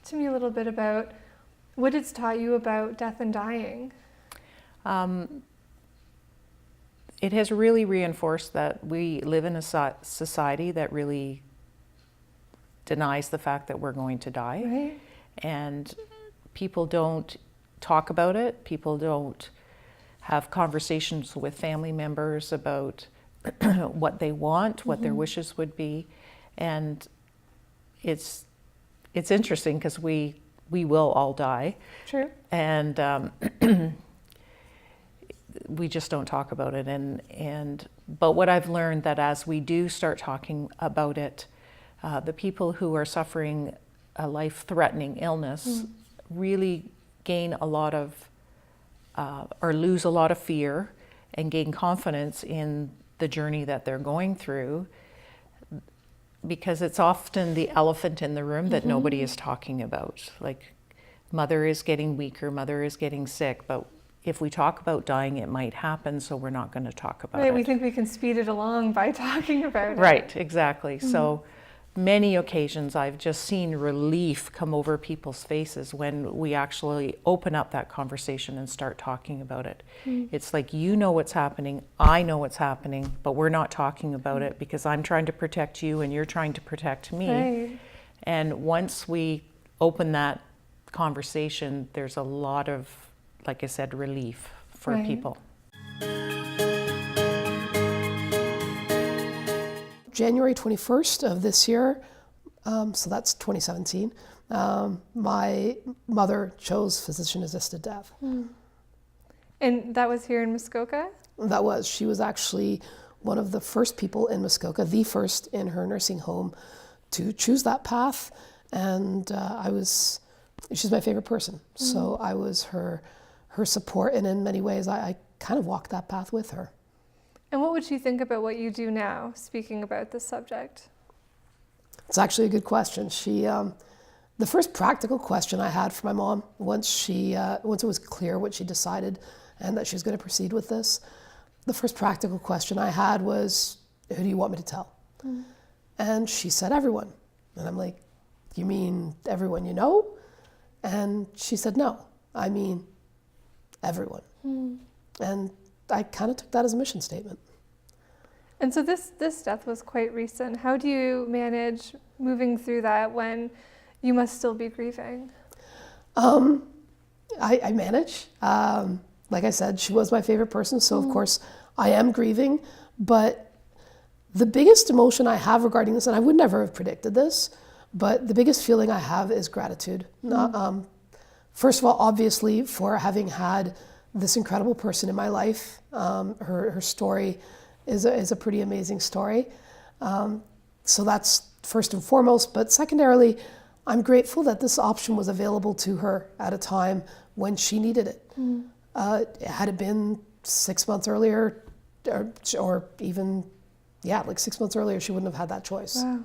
to me a little bit about what it's taught you about death and dying. It has really reinforced that we live in a society that really denies the fact that we're going to die. Right. And people don't talk about it. People don't have conversations with family members about what they want, what their wishes would be. And it's interesting because we will all die. True. And we just don't talk about it. But what I've learned that as we do start talking about it, the people who are suffering a life-threatening illness really gain a lot of, or lose a lot of fear and gain confidence in the journey that they're going through, because it's often the elephant in the room that nobody is talking about. Like, mother is getting weaker, mother is getting sick, but if we talk about dying, it might happen, so we're not going to talk about it. We think we can speed it along by talking about it. Right, exactly. So many occasions I've just seen relief come over people's faces when we actually open up that conversation and start talking about it. It's like, you know what's happening, I know what's happening, but we're not talking about it because I'm trying to protect you and you're trying to protect me. Right. And once we open that conversation, there's a lot of, like I said, relief for people. January 21st of this year, so that's 2017, my mother chose physician-assisted death. And that was here in Muskoka? She was actually one of the first people in Muskoka, the first in her nursing home to choose that path. And she's my favorite person. So I was her support, and in many ways I kind of walked that path with her. And what would she think about what you do now, speaking about this subject? It's actually a good question. The first practical question I had for my mom, once it was clear what she decided and that she was going to proceed with this, the first practical question I had was, who do you want me to tell? And she said, everyone. And I'm like, you mean everyone you know? And she said, no, I mean everyone. And I kind of took that as a mission statement. And so this death was quite recent. How do you manage moving through that when you must still be grieving? I manage. Like I said, she was my favorite person, so of course I am grieving. But the biggest emotion I have regarding this, and I would never have predicted this, but the biggest feeling I have is gratitude. First of all, obviously, for having had this incredible person in my life. Her story is a pretty amazing story. So that's first and foremost. But secondarily, I'm grateful that this option was available to her at a time when she needed it. Had it been 6 months earlier, or even, like 6 months earlier, she wouldn't have had that choice. Wow.